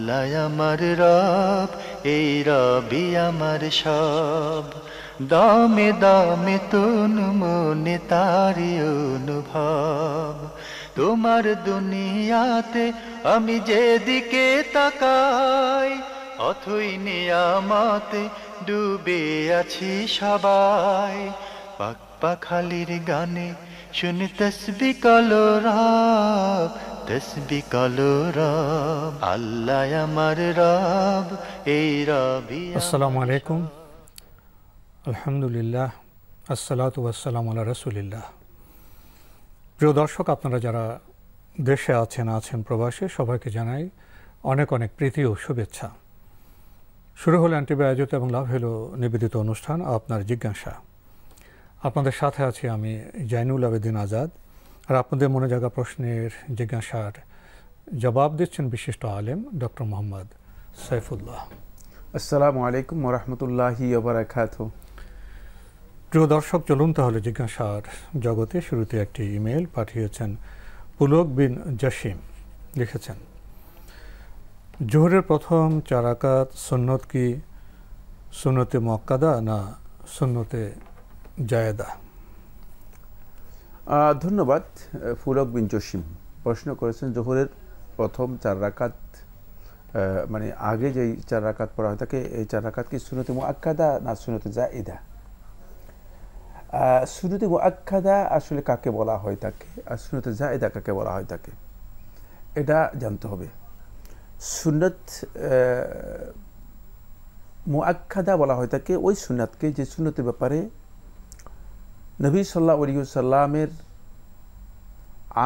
আল্লাহ আমার রব, এই রবি আমার সব। দামে দামে তুন মনে তারি অনুভব। তোমার দুনিয়াতে আমি যেদিকে তাকাই, অথই নিয়ামতে ডুবে আছি সবাই। পাক পাখালির গানে শুনি তসবিহ কলো রব, তসবিহ কলো রব। আল্লাহ আমার রব, এই রবি। আসসালামু আলাইকুম, আলহামদুলিল্লাহ, আসসালাতু ওয়াসসালামু আলা রাসূলিল্লাহ। প্রিয় দর্শক, আপনারা যারা দেশে আছেন প্রবাসে, সবাইকে জানাই অনেক অনেক প্রীতি ও শুভেচ্ছা। শুরু হলো অ্যান্টিভি আয়োজিত এবং লাভ হলো নিবেদিত অনুষ্ঠান আপনার জিজ্ঞাসা। আপনাদের সাথে আছি আমি জাইনুল আবেদিন আজাদ। আর আপনাদের মনে জাগা প্রশ্নের জিজ্ঞাসার জবাব দিচ্ছেন বিশিষ্ট আলেম ডক্টর মোহাম্মদ সাইফুল্লাহ। আসসালামু আলাইকুম ওয়া রাহমাতুল্লাহি ওয়া বারাকাতুহু। প্রিয় দর্শক, চলুন তাহলে জিজ্ঞাসার জগতে। শুরুতে একটি ইমেল পাঠিয়েছেন পুলক বিন জসিম। লিখেছেন, জোহরের প্রথম 4 রাকাত সুন্নত কি সুন্নতে মুআক্কাদা না সুন্নতে জায়েদা? ধন্যবাদ। পুলক বিন জসিম প্রশ্ন করেছেন, জোহরের প্রথম 4 রাকাত মানে আগে যেই 4 রাকাত পড়া হয় থাকে, এই 4 রাকাত কি সুন্নতে মুআক্কাদা না সুন্নতে জায়েদা? সুন্নতে মুআক্কাদা আসলে কাকে বলা হয় থাকে, আর সুন্নতে জায়েদা কাকে বলা হয় থাকে, এটা জানতে হবে। সুন্নত মুআক্কাদা বলা হয় থাকে ওই সুন্নাতকে যে সুন্নতের ব্যাপারে নবী সাল্লাল্লাহু আলাইহি ওয়াসাল্লামের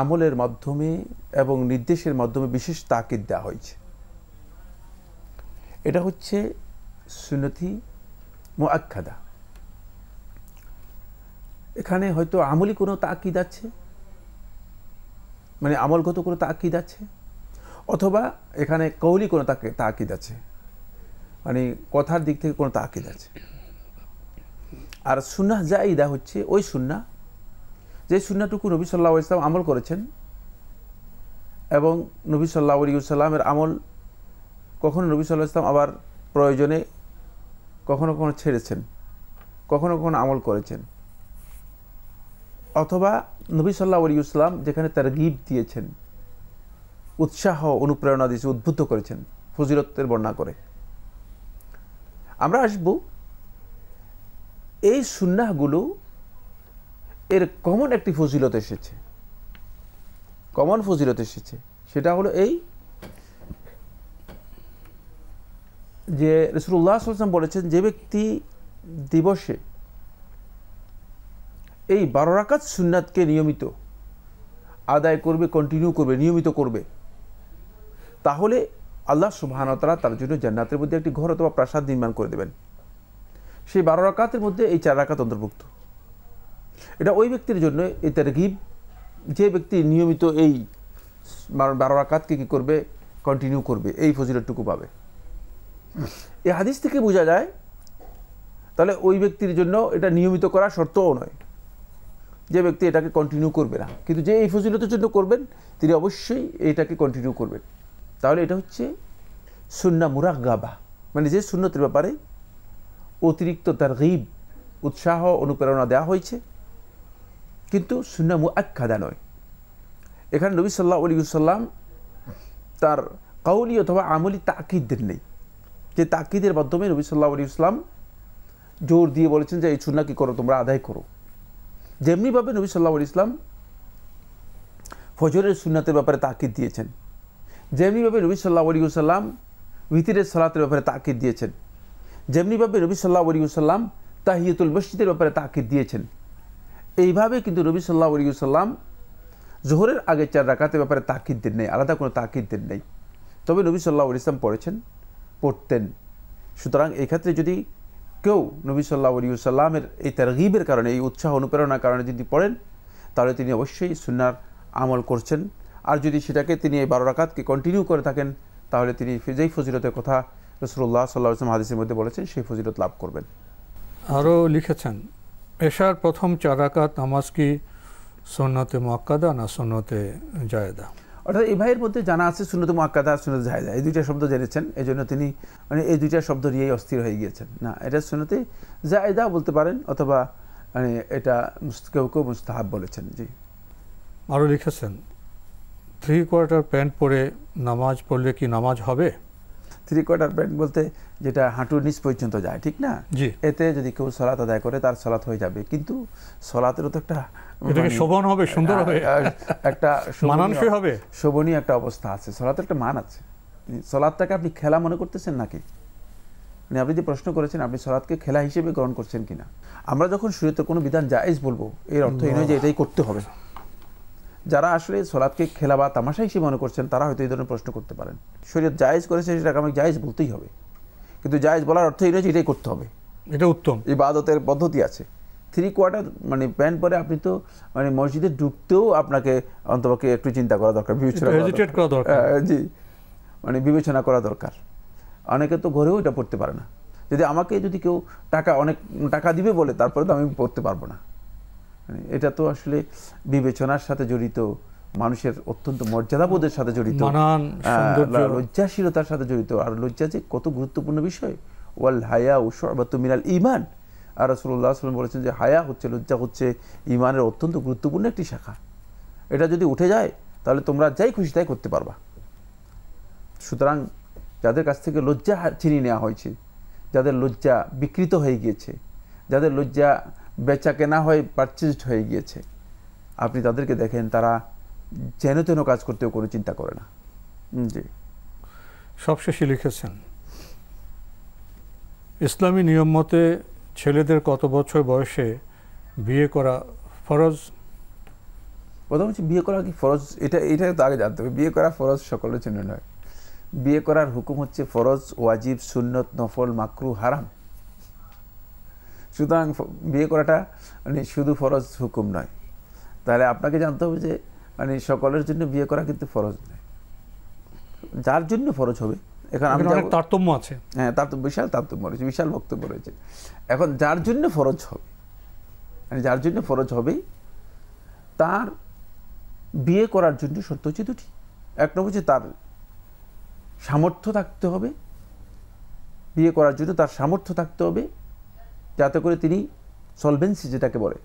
আমলের মাধ্যমে এবং নির্দেশের মাধ্যমে বিশেষ তাকিদ দেওয়া হয়েছে। এটা হচ্ছে সুন্নতি মুআক্কাদা। এখানে হয়তো আমলি কোনো তাকিদ আছে, মানে আমলগত কোনো তাকিদ আছে, অথবা এখানে কওলি কোনো তাকিদ আছে, মানে কথার দিক থেকে কোনো তাকিদ আছে। আর সুন্নাহ জায়েদা হচ্ছে ওই সুন্নাহ যে সুন্নাহটুকু নবী সাল্লাল্লাহু আলাইহি ওয়াসাল্লাম আমল করেছেন এবং নবী সাল্লাল্লাহু আলাইহি ওয়াসাল্লামের আমল কখনো নবী সাল্লাল্লাহু আলাইহি ওয়াসাল্লাম আবার প্রয়োজনে কখনো কখনো ছেড়েছেন, কখনো কখনো আমল করেছেন, অথবা নবী সাল্লাল্লাহু আলাইহি ওয়াসাল্লাম যেখানে তারগীব দিয়েছেন, উৎসাহ অনুপ্রেরণা দিয়েছে, উদ্বুদ্ধ করেছেন, ফজিলতের বর্ণনা করে। আমরা আসব এই সুন্নাহগুলো এর কমন একটি ফজিলত এসেছে, কমন ফজিলত এসেছে। সেটা হলো এই যে রাসূলুল্লাহ সাল্লাল্লাহু আলাইহি ওয়াসাল্লাম বলেছেন, যে ব্যক্তি দিবসে এই 12 রাকাত সুন্নাতকে নিয়মিত আদায় করবে, কন্টিনিউ করবে, নিয়মিত করবে, তাহলে আল্লাহ সুবহানাহু ওয়া তাআলা তার জন্য জান্নাতের মধ্যে একটি ঘর অথবা প্রাসাদ নির্মাণ করে দেবেন। সেই 12 রাকাতের মধ্যে এই 4 রাকাত অন্তর্ভুক্ত। এটা ওই ব্যক্তির জন্য এই তারগীব, যে ব্যক্তি নিয়মিত এই 12 রাকাতকে কী করবে, কন্টিনিউ করবে, এই ফজিলতটুকু পাবে। এই হাদিস থেকে বোঝা যায় তাহলে ওই ব্যক্তির জন্য এটা নিয়মিত করা শর্তও নয়, যে ব্যক্তি এটাকে কন্টিনিউ করবে না, কিন্তু যে এই ফজিলতের জন্য করবেন তিনি অবশ্যই এইটাকে কন্টিনিউ করবেন। তাহলে এটা হচ্ছে সুন্নাহ মুরাগগাবা, মানে যে সুন্নতের ব্যাপারে অতিরিক্ত তারগীব, উৎসাহ, অনুপ্রেরণা দেওয়া হয়েছে, কিন্তু সুন্নাহ মুআক্কাদা নয়। এখানে নবী সাল্লাল্লাহু আলাইহি ওয়াসাল্লাম তার কওলি অথবা আমলি তাকিদ দেন নেই, যে তাকিদের মাধ্যমে নবী সাল্লাল্লাহু আলাইহি ওয়াসাল্লাম জোর দিয়ে বলেছেন যে এই সুন্নাহ কি করো, তোমরা আদায় করো। যেমনিভাবে নবী সাল্লাল্লাহু আলাইহি ওয়াসাল্লাম ফজরের সুন্নাতের ব্যাপারে তাকিদ দিয়েছেন, যেমনিভাবে নবী সাল্লাল্লাহু আলাইহি ওয়াসাল্লাম উইতরের সালাতের ব্যাপারে তাকিদ দিয়েছেন, যেমনিভাবে নবী সাল্লাল্লাহু আলাইহি ওয়াসাল্লাম তাহিয়াতুল মসজিদের ব্যাপারে তাকিদ দিয়েছেন, এইভাবে কিন্তু নবী সাল্লাল্লাহু আলাইহি ওয়াসাল্লাম জোহরের আগে 4 রাকাতের ব্যাপারে তাকিদ দেন নেই, আলাদা কোনো তাকিদ দেন নেই। তবে নবী সাল্লাল্লাহু আলাইহি ওয়াসাল্লাম পড়তেন। সুতরাং এই ক্ষেত্রে যদি কেউ নবী সাল্লাল্লাহু আলাইহি ওয়াসাল্লামের এই তারগীবের কারণে, এই উৎসাহ অনুপ্রেরণার কারণে যদি পড়েন, তাহলে তিনি অবশ্যই সুন্নাহর আমল করছেন। আর যদি সেটাকে তিনি এই 12 রাকাতকে কন্টিনিউ করে থাকেন, তাহলে তিনি যেই ফজিলতের কথা রাসূলুল্লাহ সাল্লাল্লাহু আলাইহি ওয়াসাল্লাম হাদিসের মধ্যে বলেছেন, সেই ফজিলত লাভ করবেন। আরও লিখেছেন, এশার প্রথম 4 রাকাত নামাজ কি সুন্নতে মুআক্কাদা না সুন্নতে জায়েদা? অর্থাৎ এই ভাইয়ের মধ্যে জানা আছে সুন্নত মুআক্কাদা, সুন্নত জায়েজা, এই দুইটা শব্দ জেনেছেন, এই জন্য তিনি মানে এই দুইটা শব্দ নিয়েই অস্থির হয়ে গিয়েছেন। না, এটা সুন্নতে জায়েজা বলতে পারেন, অথবা মানে এটা কেউ কেউ মুস্তাহাব বলেছেন। জি, আরও লিখেছেন 3/4 প্যান্ট পরে নামাজ পড়লে কি নামাজ হবে? 3/4 প্যান্ট বলতে যেটা হাঁটুর নিচ পর্যন্ত যায়, ঠিক না? জি। এতে যদি কেউ সালাত আদায় করে তার সালাত হয়ে যাবে, কিন্তু সালাতেরও তো একটা এটা কি শোভন হবে, সুন্দর হবে, একটা মানানসই হবে? শোভনীয় একটা অবস্থা আছে, সালাতের একটা মান আছে। সালাতটাকে আপনি খেলা মনে করতেছেন নাকি? মানে আপনি যে প্রশ্ন করেছেন, আপনি সালাতকে খেলা হিসেবে গ্রহণ করছেন কিনা? আমরা যখন শরীয়তের কোনো বিধান জায়েজ বলবো, এর অর্থ এই নয় যে এটাই করতে হবে। যারা আসলে সালাতকে খেলা বা তামাশা হিসেবে মনে করছেন, তারা হয়তো এই ধরনের প্রশ্ন করতে পারেন। শরীয়ত জায়েজ করেছে, সেটাকে আমি জায়েজ বলতেই হবে, কিন্তু জায়েজ বলার অর্থ এই নয় যে এটাই করতে হবে। এটা উত্তম ইবাদতের পদ্ধতি আছে। 3/4 মানে প্যান্ট পরে আপনি তো মানে মসজিদে ঢুকতেও আপনাকে অন্তপক্ষে একটু চিন্তা করা দরকার, বিবেচনা করা দরকার। জি, মানে বিবেচনা করা দরকার। অনেকে তো ঘরেও এটা পড়তে পারে না। যদি আমাকে যদি কেউ অনেক টাকা দিবে বলে, তারপরে তো আমি পড়তে পারবো না। মানে এটা তো আসলে বিবেচনার সাথে জড়িত, মানুষের অত্যন্ত মর্যাদাবোধের সাথে জড়িত, লজ্জাশীলতার সাথে জড়িত। আর লজ্জা যে কত গুরুত্বপূর্ণ বিষয়। ওয়াল হায়াউ শু'বাতুম মিনাল ঈমান। আর রাসূলুল্লাহ সাল্লাল্লাহু আলাইহি ওয়াসাল্লাম বলেছেন যে হায়া হচ্ছে, লজ্জা হচ্ছে ঈমানের অত্যন্ত গুরুত্বপূর্ণ একটি শাখা। এটা যদি উঠে যায়, তাহলে তোমরা যাই খুশি তাই করতে পারবা। সুতরাং যাদের কাছ থেকে লজ্জা ছিনিয়ে নেওয়া হয়েছে, যাদের লজ্জা বিকৃত হয়ে গিয়েছে, যাদের লজ্জা বেচা কেনা হয়ে পারচেজড হয়ে গিয়েছে, আপনি তাদেরকে দেখেন তারা যেন তেন কাজ করতেও কোনো চিন্তা করে না। জি। সবশেষে লিখেছেন, ইসলামী নিয়ম মতে ছেলেদের কত বছর বয়সে বিয়ে করা ফরজ? প্রথম হচ্ছে বিয়ে করা কি ফরজ, এটা তো আগে জানতে হবে। বিয়ে করা ফরজ সকলের জন্য নয়। বিয়ে করার হুকুম হচ্ছে ফরজ, ওয়াজিব, সুন্নত, নফল, মাকরু, হারাম। সুতরাং বিয়ে করাটা মানে শুধু ফরজ হুকুম নয়। তাহলে আপনাকে জানতে হবে যে মানে সকলের জন্য বিয়ে করা কিন্তু ফরজ নয়। যার জন্য ফরজ হবে, এখন অনেক তারতম্য আছে। হ্যাঁ, বিশাল তারতম্য রয়েছে, বিশাল বক্তব্য রয়েছে। এখন যার জন্য ফরজ হবে, মানে যার জন্য ফরজ হবে, তার বিয়ে করার জন্য শর্ত হচ্ছে দুটি। এক নম্বর হচ্ছে তার সামর্থ্য থাকতে হবে। বিয়ে করার জন্য তার সামর্থ্য থাকতে হবে, যাতে করে তিনি সলভেন্সি যেটাকে বলে,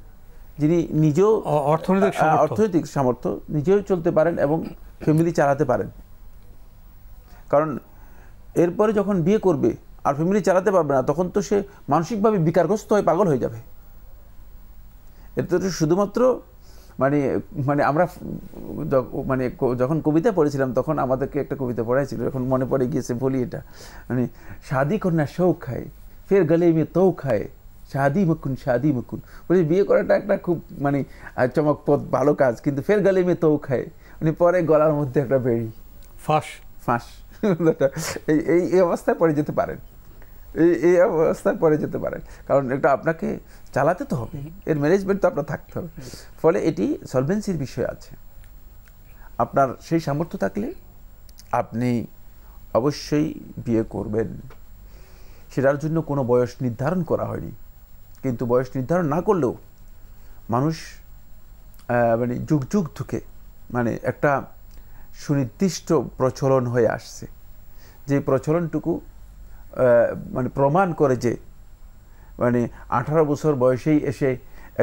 যিনি নিজেও অর্থনৈতিক সামর্থ্য, নিজেও চলতে পারেন এবং ফ্যামিলি চালাতে পারেন। কারণ এরপরে যখন বিয়ে করবে আর ফ্যামিলি চালাতে পারবে না, তখন তো সে মানসিকভাবে বিকারগ্রস্ত হয়ে পাগল হয়ে যাবে। এর তো শুধুমাত্র মানে মানে আমরা মানে যখন কবিতা পড়েছিলাম, তখন আমাদেরকে একটা কবিতা পড়াইছিল, এখন মনে পড়ে গিয়েছে, বলি এটা। মানে শাদি করনা শৌক খায়, ফের গলে মে তো খায়, শাদি মুকুন। বলি বিয়ে করাটা একটা খুব মানে চমকপদ ভালো কাজ, কিন্তু ফের গলে মে তো খায়, মানে পরে গলার মধ্যে একটা বেড়ি, ফাঁস। এই অবস্থায় পড়ে যেতে পারেন, এই অবস্থায় পড়ে যেতে পারেন। কারণ এটা আপনাকে চালাতে তো হবে, এর ম্যানেজমেন্ট তো আপনার থাকতে হবে। ফলে এটি সলভেন্সির বিষয় আছে। আপনার সেই সামর্থ্য থাকলে আপনি অবশ্যই বিয়ে করবেন। সেটার জন্য কোনো বয়স নির্ধারণ করা হয়নি, কিন্তু বয়স নির্ধারণ না করলেও মানুষ মানে যুগ যুগ ধুকে মানে একটা সুনির্দিষ্ট প্রচলন হয়ে আসছে, যে প্রচলনটুকু মানে প্রমাণ করে যে মানে 18 বছর বয়সেই এসে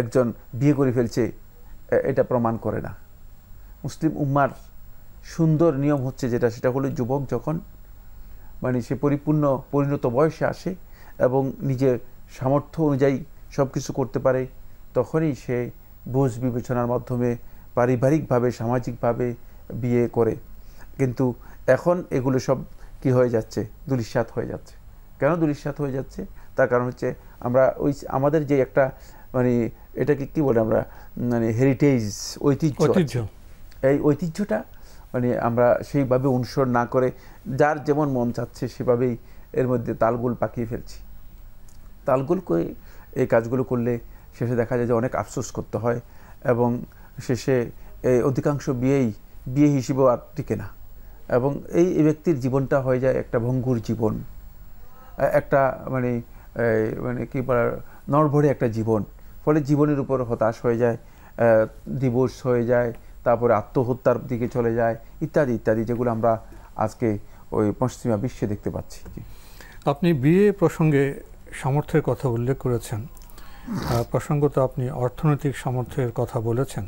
একজন বিয়ে করে ফেলছে, এটা প্রমাণ করে না। মুসলিম উম্মার সুন্দর নিয়ম হচ্ছে যেটা, সেটা হলো যুবক যখন মানে সে পরিণত বয়সে আসে এবং নিজের সামর্থ্য অনুযায়ী সব কিছু করতে পারে, তখনই সে বোঝ বিবেচনার মাধ্যমে পারিবারিকভাবে, সামাজিকভাবে বিয়ে করে। কিন্তু এখন এগুলো সব কি হয়ে যাচ্ছে, দুলিশ্বাত হয়ে যাচ্ছে। কেন দুলিশ্বাত হয়ে যাচ্ছে? তার কারণ হচ্ছে আমরা আমাদের যে একটা মানে এটাকে কি বলে আমরা মানে হেরিটেজ, ঐতিহ্য, এই ঐতিহ্যটা মানে আমরা সেইভাবে অনুসরণ না করে যার যেমন মন চাচ্ছে সেভাবেই এর মধ্যে তালগোল পাকিয়ে ফেলছি। তালগোল করে এই কাজগুলো করলে শেষে দেখা যায় যে অনেক আফসোস করতে হয়, এবং শেষে অধিকাংশ বিয়ে হিসেবেও আর টিকে না, এবং এই ব্যক্তির জীবনটা হয়ে যায় একটা ভঙ্গুর জীবন, একটা মানে কি বলার নড়বড়ে একটা জীবন। ফলে জীবনের উপর হতাশ হয়ে যায়, ডিভোর্স হয়ে যায়, তারপরে আত্মহত্যার দিকে চলে যায়, ইত্যাদি ইত্যাদি, যেগুলো আমরা আজকে ওই পশ্চিমা বিশ্বে দেখতে পাচ্ছি। আপনি বিয়ে প্রসঙ্গে সামর্থ্যের কথা উল্লেখ করেছেন, প্রসঙ্গত আপনি অর্থনৈতিক সামর্থ্যের কথা বলেছেন।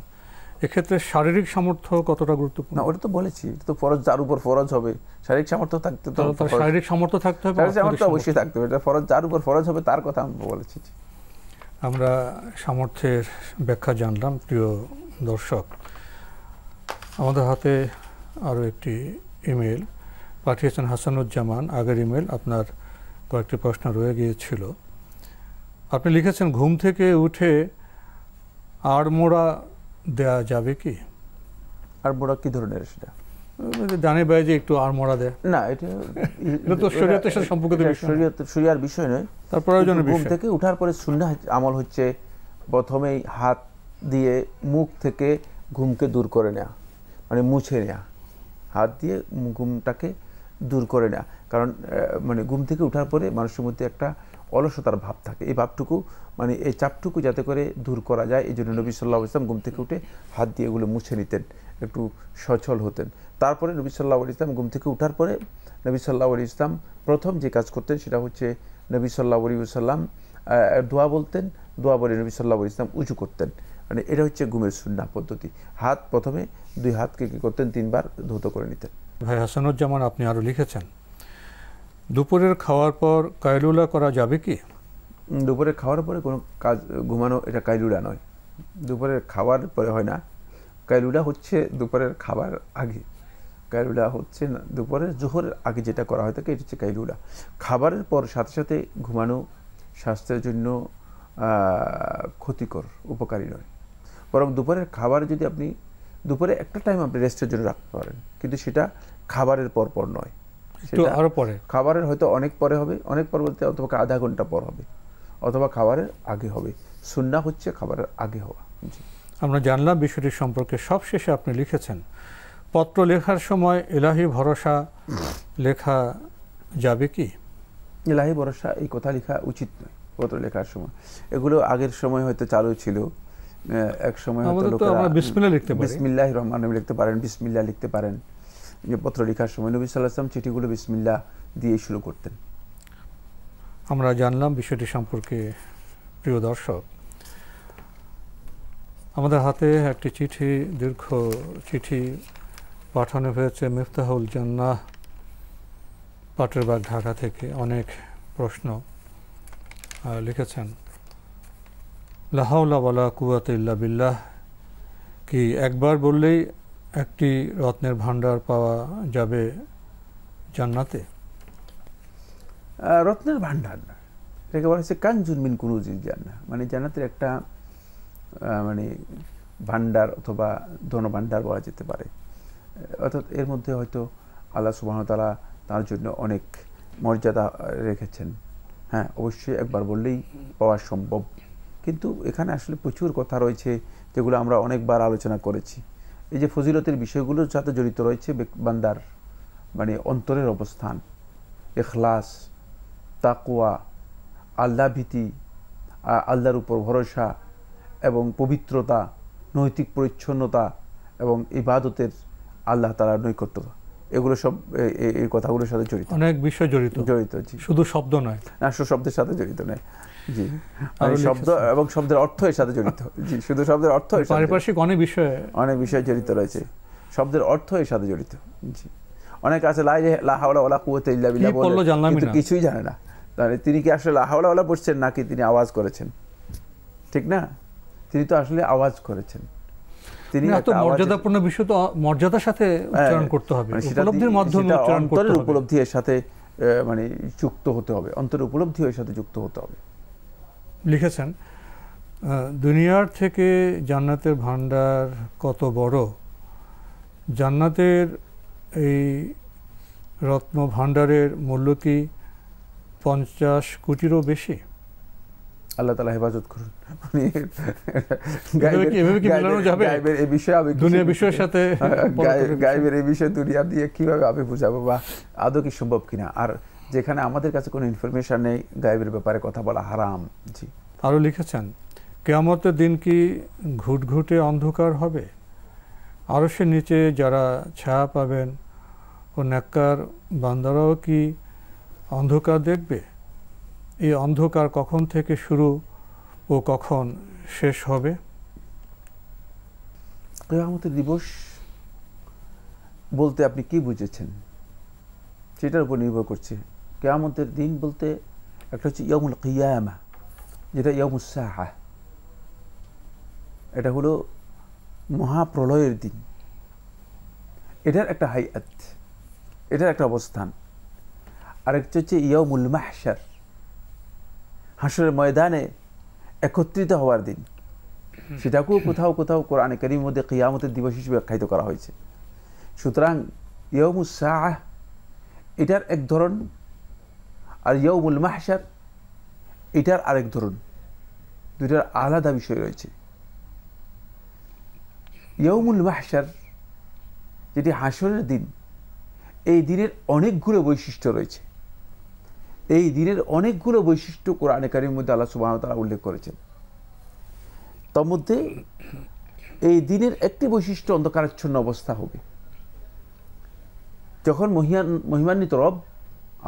এক্ষেত্রে শারীরিক সামর্থ্য কতটা গুরুত্বপূর্ণ? না, ওটা তো বলেছি, এটা তো ফরজ, যার উপর ফরজ হবে। শারীরিক সামর্থ্য থাকতে তো শারীরিক সামর্থ্য থাকতে হবে, শারীরিক সামর্থ্য অবশ্যই থাকতে হবে, এটা ফরজ, যার উপর ফরজ হবে তার কথা আমি বলেছি। আমরা সামর্থ্যের ব্যাখ্যা জানলাম। প্রিয় দর্শক, আমাদের হাতে আরও একটি ইমেল পাঠিয়েছেন হাসানুজ্জামান। আগের ইমেল আপনার কয়েকটি প্রশ্ন রয়ে গিয়েছিল। আপনি লিখেছেন, ঘুম থেকে উঠে আড়মোড়া দেয়া যাবে কি? আড়মোড়া কি ধরনের? সেটা ডানে বায়ে যে একটু আড়মোড়া দেয়, না, এটা তো শরীয়তের সাথে সম্পর্কিত বিষয়, শরীয়তের বিষয় নয়, তার প্রয়োজনীয় ঘুম বিষয়। থেকে উঠার পরে সুন্নাহ আমল হচ্ছে প্রথমেই হাত দিয়ে মুখ থেকে ঘুমকে দূর করে নেওয়া, মানে মুছে নেওয়া, হাত দিয়ে ঘুমটাকে দূর করে নেওয়া। কারণ মানে ঘুম থেকে উঠার পরে মানুষের মধ্যে একটা অলসতার ভাব থাকে, এই ভাবটুকু মানে এই চাপটুকু যাতে করে দূর করা যায়, এই জন্য নবী সাল্লাল্লাহু আলাইহি ওয়াসাল্লাম ঘুম থেকে উঠে হাত দিয়ে এগুলো মুছে নিতেন, একটু সচল হতেন। তারপরে নবী সাল্লাল্লাহু আলাইহি ওয়াসাল্লাম ঘুম থেকে উঠার পরে নবী সাল্লাল্লাহু আলাইহি ওয়াসাল্লাম প্রথম যে কাজ করতেন সেটা হচ্ছে নবী সাল্লাল্লাহু আলাইহি ওয়াসাল্লাম দোয়া বলতেন, দোয়া বলে নবী সাল্লাল্লাহু আলাইহি ওয়াসাল্লাম উজু করতেন। মানে এটা হচ্ছে ঘুমের সুন্নাহ পদ্ধতি। হাত প্রথমে দুই হাতকে কী করতেন, 3 বার ধৌত করে নিতেন। ভাই হাসানুজ্জামান, আপনি আরও লিখেছেন, দুপুরের খাওয়ার পর কায়লুলা করা যাবে কি? দুপুরের খাওয়ার পরে কোনো কাজ ঘুমানো, এটা কায়লুলা নয়। দুপুরের খাওয়ার পরে হয় না, কায়লুলা হচ্ছে দুপুরের খাবার আগে। কায়লুলা হচ্ছে না দুপুরের জোহরের আগে যেটা করা হয় থাকে, এটা হচ্ছে কায়লুলা। খাবারের পর সাথে সাথে ঘুমানো স্বাস্থ্যের জন্য ক্ষতিকর, উপকারী নয়। বরং দুপুরের খাবার যদি আপনি দুপুরে একটা টাইম আপনি রেস্টের জন্য রাখতে পারেন, কিন্তু সেটা খাবারের পর পর নয়, সেটা আরো পরে, খাবারের হয়তো অনেক পরে হবে, অনেক পর বলতে অথবা আধা ঘন্টা পর হবে, অথবা খাবারের আগে হবে। সুন্নাহ হচ্ছে খাবারের আগে হওয়া। আমরা জানলাম বিষয়টি সম্পর্কে। সবশেষে আপনি লিখেছেন, পত্র লেখার সময় ইলাহি ভরসা লেখা যাবে কি? ইলাহি ভরসা এই কথা লেখা উচিত নয় পত্র লেখার সময়। এগুলো আগের সময় হয়তো চালু ছিল, এক সময় হয়তো লোকেরা বিসমিল্লাহ লিখতে পারে, বিসমিল্লাহির রহমানির রহিম লিখতে পারেন, বিসমিল্লাহ লিখতে পারেন। যে পত্র লেখার সময় নবী সাল্লাল্লাহু আলাইহি ওয়াসাল্লাম চিঠিগুলো বিসমিল্লাহ দিয়ে শুরু করতেন। আমরা জানলাম বিষয়টি সম্পর্কে। প্রিয় দর্শক, আমাদের হাতে একটি চিঠি, দীর্ঘ চিঠি পাঠানো হয়েছে মিফতাহুল জান্নাহ, পাটেরবাগ, ঢাকা থেকে। অনেক প্রশ্ন লিখেছেন। লা হাওলা ওয়ালা কুওয়াতা ইল্লা বিল্লাহ, কি একবার বললেই একটি রত্নের ভান্ডার পাওয়া যাবে জান্নাতে? রত্নের ভান্ডার না, এটাকে বলা হচ্ছে কানজুন মিন কুনুজিল জান্নাহ, মানে জান্নাতের একটা মানে ভান্ডার অথবা ধনভান্ডার বলা যেতে পারে। অর্থাৎ এর মধ্যে হয়তো আল্লাহ সুবহানাহু ওয়া তাআলা তার জন্য অনেক মর্যাদা রেখেছেন। হ্যাঁ, অবশ্যই একবার বললেই পাওয়া সম্ভব, কিন্তু এখানে আসলে প্রচুর কথা রয়েছে যেগুলো আমরা অনেকবার আলোচনা করেছি। এই যে ফজিলতের বিষয়গুলোর সাথে জড়িত রয়েছে বান্দার মানে অন্তরের অবস্থান, ইখলাস, তাকওয়া, আল্লাহ ভীতি, আল্লাহর উপর ভরসা এবং পবিত্রতা, নৈতিক পরিচ্ছন্নতা এবং ইবাদতের আল্লাহ তাআলার নৈকট্যতা, এগুলো সব এই কথাগুলোর সাথে জড়িত, অনেক বিষয় জড়িত। জি, শুধু শব্দ নয়, না, শব্দের সাথে জড়িত নয়। জি, শব্দ এবং শব্দের অর্থ এর সাথে জড়িত। জি, শুধু শব্দের অর্থ, পারিপার্শ্বিক অনেক বিষয় জড়িত রয়েছে, শব্দের অর্থ এর সাথে জড়িত। জি, অনেক আছে লা হাওলা ওয়ালা কুওয়াতা ইল্লা বিল্লাহ বলে কিন্তু কিছুই জানে না। তাহলে তিনি কি আসলে লা হাওলা ওয়ালা পড়ছেন নাকি তিনি আওয়াজ করেছেন? ঠিক না, তিনি তো আসলে আওয়াজ করেছেন। তিনি এত মর্যাদাপূর্ণ বিষয় তো মর্যাদার সাথে উচ্চারণ করতে হবে, উপলব্ধির মাধ্যমে উচ্চারণ করতে হবে, উপলব্ধি এর সাথে মানে যুক্ত হতে হবে, অন্তরের উপলব্ধি এর সাথে যুক্ত হতে হবে। লিখেছেন, দুনিয়ার থেকে জান্নাতের ভান্ডার কত বড়? জান্নাতের এই রত্ন ভান্ডারের মূল্য কি 50 কোটিরও বেশি? আল্লাহ তাআলা হেফাজত করুন। গায়েবের এই বিষয়ে দুনিয়া দিয়ে কিভাবে আমি বুঝাবো বা আদৌ কি সম্ভব কিনা? আর যেখানে আমাদের কাছে কোনো ইনফরমেশন নেই, গায়েবের ব্যাপারে কথা বলা হারাম। জি, আরও লিখেছেন, কিয়ামতের দিন কি ঘুটঘুটে অন্ধকার হবে? আরশের নিচে যারা ছায়া পাবেন ও নেককার বান্দারাও কি অন্ধকার দেখবে? এই অন্ধকার কখন থেকে শুরু ও কখন শেষ হবে? কিয়ামতের দিবস বলতে আপনি কি বুঝেছেন সেটার উপর নির্ভর করছে। কিয়ামতের দিন বলতে একটা হচ্ছে ইয়াউমুল কিয়ামা, যেটা ইয়াউমুস সাআহ, এটা হলো মহাপ্রলয়ের দিন। এটার একটা হাইয়াত, এটার একটা অবস্থান। আরেকটা হচ্ছে ইয়াউমুল মাহশার, হাসরের ময়দানে একত্রিত হওয়ার দিন। সেটাকেও কোথাও কোথাও কোরআনে কারীমের মধ্যে কিয়ামতের দিবস হিসেবে আখ্যায়িত করা হয়েছে। সুতরাং ইয়াউমুস সাআহ এটার এক ধরন, আর ইয়াউমুল মাহশার এটার আরেক ধরন, দুইটার আলাদা বিষয় রয়েছে। ইয়াউমুল মাহশার যেটি হাসরের দিন, এই দিনের অনেকগুলো বৈশিষ্ট্য রয়েছে। এই দিনের অনেকগুলো বৈশিষ্ট্য কোরআনে কারীমের মধ্যে আল্লাহ সুবহানাহু ওয়া তাআলা উল্লেখ করেছেন। তার মধ্যে এই দিনের একটি বৈশিষ্ট্য অন্ধকারাচ্ছন্ন অবস্থা হবে। যখন মহিমান্বিত রব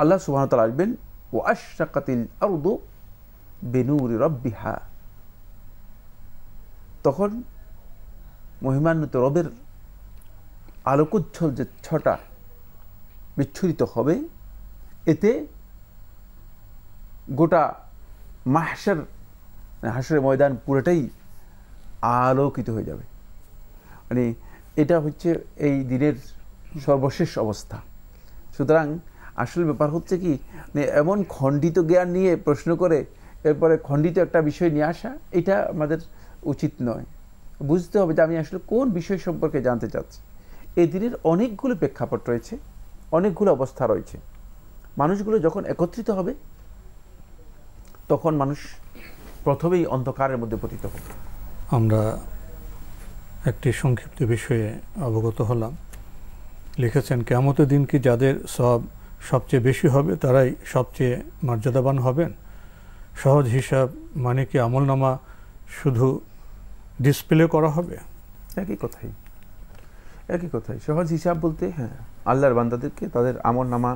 আল্লাহ সুবহানাহু ওয়া তাআলা আসবেন, ওয়া আশরাকাতিল আরদু বিনূরি রাব্বিহা, তখন মহিমান্বিত রবের আলোকোজ্জ্বল যে ছটা বিচ্ছুরিত হবে, এতে গোটা মাহশার, হাসরের ময়দান পুরোটাই আলোকিত হয়ে যাবে। মানে এটা হচ্ছে এই দিনের সর্বশেষ অবস্থা। সুতরাং আসল ব্যাপার হচ্ছে কি, এমন খণ্ডিত জ্ঞান নিয়ে প্রশ্ন করে এরপরে খণ্ডিত একটা বিষয় নিয়ে আসা, এটা আমাদের উচিত নয়। বুঝতে হবে যে আমি আসলে কোন বিষয় সম্পর্কে জানতে চাচ্ছি। এই দিনের অনেকগুলো প্রেক্ষাপট রয়েছে, অনেকগুলো অবস্থা রয়েছে। মানুষগুলো যখন একত্রিত হবে, তখন মানুষ প্রথমেই অন্ধকারের মধ্যে পতিত হবে। আমরা একটি সংক্ষিপ্ত বিষয়ে অবগত হলাম। লিখেছেন, কিয়ামতের দিন কি যাদের সওয়াব সবচেয়ে বেশি হবে তারাই সবচেয়ে মর্যাদাবান হবেন? সহজ হিসাব মানে কি আমলনামা শুধু ডিসপ্লে করা হবে? একই কথাই। সহজ হিসাব বলতে, হ্যাঁ, আল্লাহর বান্দাদেরকে তাদের আমলনামা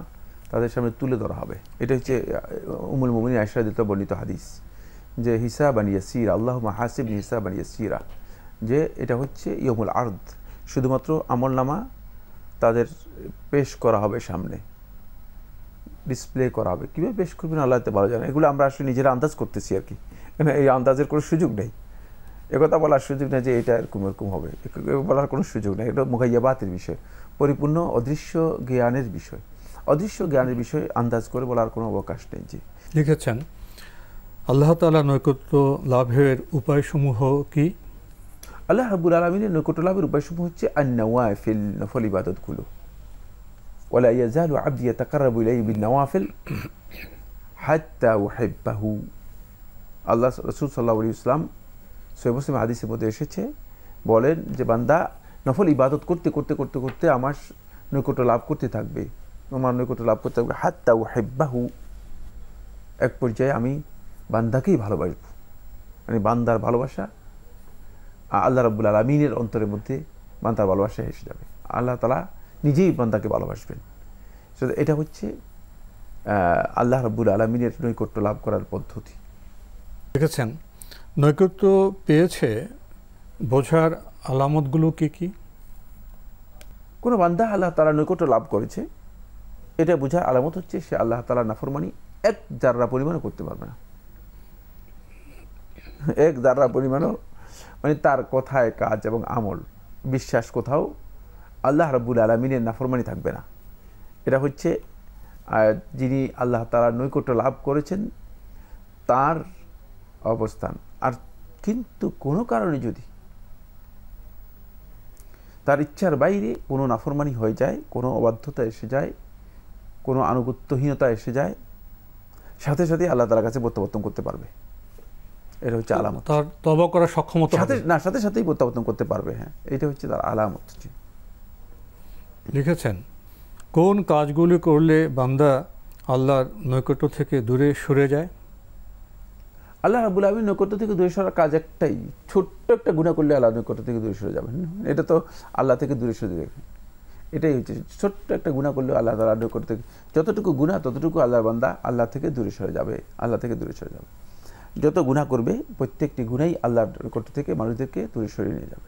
তাদের সামনে তুলে ধরা হবে। এটা হচ্ছে উম্মুল মুমিনিন আয়েশা রাদিয়াল্লাহু বর্ণিত হাদিস, যে হিসাবান ইয়াসীরা, আল্লাহুম্মা হাসিবনি হিসাবান ইয়াসীরা, যে এটা হচ্ছে ইয়াউমুল আরদ, শুধুমাত্র আমলনামা তাদের পেশ করা হবে, সামনে ডিসপ্লে করা হবে। কীভাবে পেশ করবেন আল্লাহ ভালো জানেন। এগুলো আমরা আসলে নিজেরা আন্দাজ করতেছি আর কি, এই আন্দাজের কোনো সুযোগ নেই। একথা বলার সুযোগ নেই যে এটা এরকম হবে, বলার কোনো সুযোগ নেই। এটা মুগাইয়াবাতের বিষয়, পরিপূর্ণ অদৃশ্য জ্ঞানের বিষয়। অদৃশ্য জ্ঞানের বিষয়ে আন্দাজ করে বলার কোনো অবকাশ নেই। জি, লিখেছেন, আল্লাহ তাআলা নৈকট্য লাভের উপায়সমূহ কি? আল্লাহ রাব্বুল আলামিনের নৈকট্য লাভের উপায়সমূহ হচ্ছে আন-নওয়াফিল, নফল ইবাদতগুলো। ওয়ালা ইয়াজালু আবদি ইয়াতাকাররাবু ইলাইহি বিন-নওয়াফিল হাত্তা উহিব্বাহু। আল্লাহ রাসূল সাল্লাল্লাহু আলাইহি ওয়াসাল্লাম সহিহ মুসলিম হাদিসের মধ্যে এসেছে, বলেন যে বান্দা নফল ইবাদত করতে করতে করতে করতে আমার নৈকট্য লাভ করতে থাকবে, আমার নৈকট্য লাভ করতে থাকবে, হাত্তা উহিব্বাহু, এক পর্যায়ে আমি বান্দাকেই ভালোবাসব। মানে বান্দার ভালোবাসা আল্লাহ রাব্বুল আলামিনের অন্তরের মধ্যে বান্দার ভালোবাসা এসে যাবে। আল্লাহ তাআলা নিজেই বান্দাকে ভালোবাসবেন। এটা হচ্ছে আল্লাহ রাব্বুল আলামিনের নৈকট্য লাভ করার পদ্ধতি। দেখেছেন, নৈকট্য পেয়েছে বোঝার আলামতগুলো কি কি? কোনো বান্দা আল্লাহ তাআলা নৈকট্য লাভ করেছে, এটা বোঝার আলামত হচ্ছে সে আল্লাহ তাআলার নাফরমানি এক জাররা পরিমাণও করতে পারবে না। এক জাররা পরিমাণও, মানে তার কথায়, কাজ এবং আমল, বিশ্বাস কোথাও আল্লাহ রাব্বুল আলামিনের নাফরমানি থাকবে না। এটা হচ্ছে যিনি আল্লাহ তাআলার নৈকট্য লাভ করেছেন তার অবস্থান। আর কিন্তু কোনো কারণে যদি তার ইচ্ছার বাইরে কোনো নাফরমানি হয়ে যায়, কোনো অবাধ্যতা এসে যায়, কোনো আনুগত্যহীনতা এসে যায়, সাথে সাথে আল্লাহ তাআলার কাছে প্রত্যাবর্তন করতে পারবে। এটা হচ্ছে আলামত, তার তওবা করার সক্ষমতা সাথে সাথেই প্রত্যাবর্তন করতে পারবে। হ্যাঁ, এটা হচ্ছে তার আলামত। লিখেছেন, কোন কাজগুলি করলে বান্দা আল্লাহর নৈকট্য থেকে দূরে সরে যায়? আল্লাহ রাব্বুল আলামিন নৈকট্য থেকে দূরে সরার কাজ একটাই, ছোট্ট একটা গুনাহ করলে আল্লাহ নৈকট্য থেকে দূরে সরে যাবেন। এটা তো আল্লাহ থেকে দূরে সরে যাবে, এটাই হচ্ছে ছোট্ট একটা গুনাহ করলে আল্লাহ তাআলা নৈকট্য থেকে, যতটুকু গুনাহ ততটুকু আল্লাহর বান্দা আল্লাহ থেকে দূরে সরে যাবে, আল্লাহ থেকে দূরে সরে যাবে। যত গুনাহ করবে প্রত্যেকটি গুনাহই আল্লাহর নৈকট্য থেকে মানুষদেরকে দূরে সরিয়ে নিয়ে যাবে।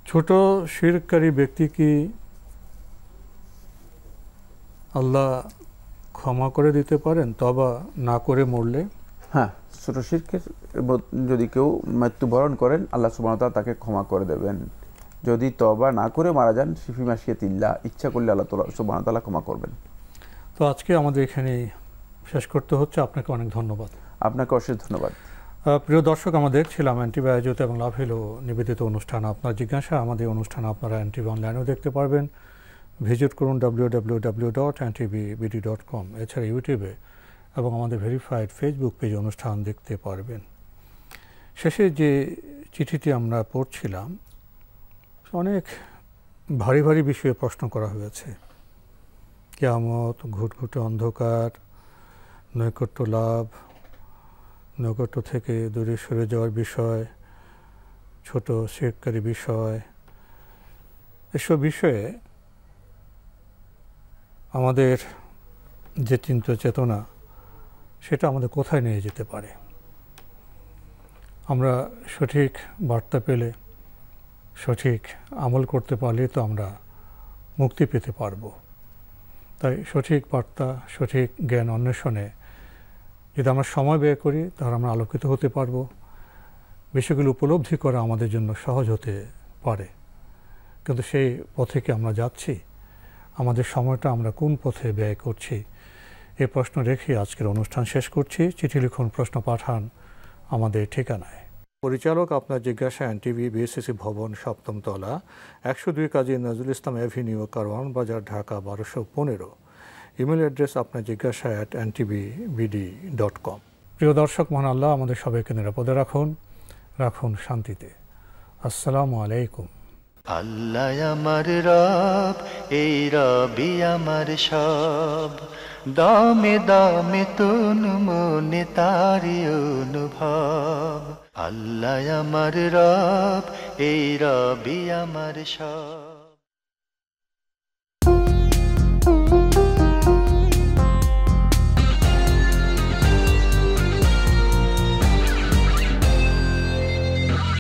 ছোট শিরককারী ব্যক্তি কি আল্লাহ ক্ষমা করে দিতে পারেন তওবা না করে মরলে? হ্যাঁ, ছোট শিরকের যদি কেউ মৃত্যুবরণ করেন আল্লাহ সুবহানাহু ওয়া তাআলা তাকে ক্ষমা করে দেবেন। যদি তওবা না করে মারা যান ফি মাশিয়াতিল্লাহ, ইচ্ছা করলে আল্লাহ সুবহানাহু ওয়া তাআলা ক্ষমা করবেন। তো আজকে আমাদের এখানে শেষ করতে হচ্ছে। আপনাকে অনেক ধন্যবাদ। আপনাকে অশেষ ধন্যবাদ। প্রিয় দর্শক, আমরা দেখছিলাম এনটিভি আয়োজিত এবং লাভেলো নিবেদিত অনুষ্ঠান আপনার জিজ্ঞাসা। আমাদের অনুষ্ঠান আপনারা এনটিভি অনলাইনেও দেখতে পারবেন। ভিজিট করুন www.ntvbd.com। এছাড়া ইউটিউবে এবং আমাদের ভেরিফাইড ফেসবুক পেজে অনুষ্ঠান দেখতে পারবেন। শেষে যে চিঠিটি আমরা পড়ছিলাম অনেক ভারী ভারী বিষয়ে প্রশ্ন করা হয়েছে। কিয়ামত, ঘুটঘুটে অন্ধকার, নৈকট্য লাভ, নৈকট্য থেকে দূরে সরে যাওয়ার বিষয়, ছোট শিরককারী বিষয়, এসব বিষয়ে আমাদের যে চিন্তা চেতনা সেটা আমাদের কোথায় নিয়ে যেতে পারে? আমরা সঠিক বার্তা পেলে, সঠিক আমল করতে পারলে তো আমরা মুক্তি পেতে পারব। তাই সঠিক বার্তা, সঠিক জ্ঞান অন্বেষণে যদি আমরা সময় ব্যয় করি তাহলে আমরা আলোকিত হতে পারব। বিষয়গুলো উপলব্ধি করা আমাদের জন্য সহজ হতে পারে। কিন্তু সেই পথে কি আমরা যাচ্ছি? আমাদের সময়টা আমরা কোন পথে ব্যয় করছি? এই প্রশ্ন রেখে আজকের অনুষ্ঠান শেষ করছি। চিঠি লিখুন, প্রশ্ন পাঠান আমাদের ঠিকানায়। পরিচালক আপনার জিজ্ঞাসা, এনটিভি, বিএসসিসি ভবন, ৭ম তলা, ১০২ কাজী নজরুল ইসলাম এভিনিউ, কারওয়ান বাজার, ঢাকা ১২১৫। ইমেল অ্যাড্রেস আপনার জিজ্ঞাসা @ntvbd.com। প্রিয় দর্শক, মহান আল্লাহ আমাদের সবাইকে নিরাপদে রাখুন, রাখুন শান্তিতে। আসসালামু আলাইকুম। আল্লাহ আমার রব, এই রবি আমার সব, দামে দামে তুন মনে তারি অনুভব। আল্লাহ আমার রব, এই রবি আমার সব।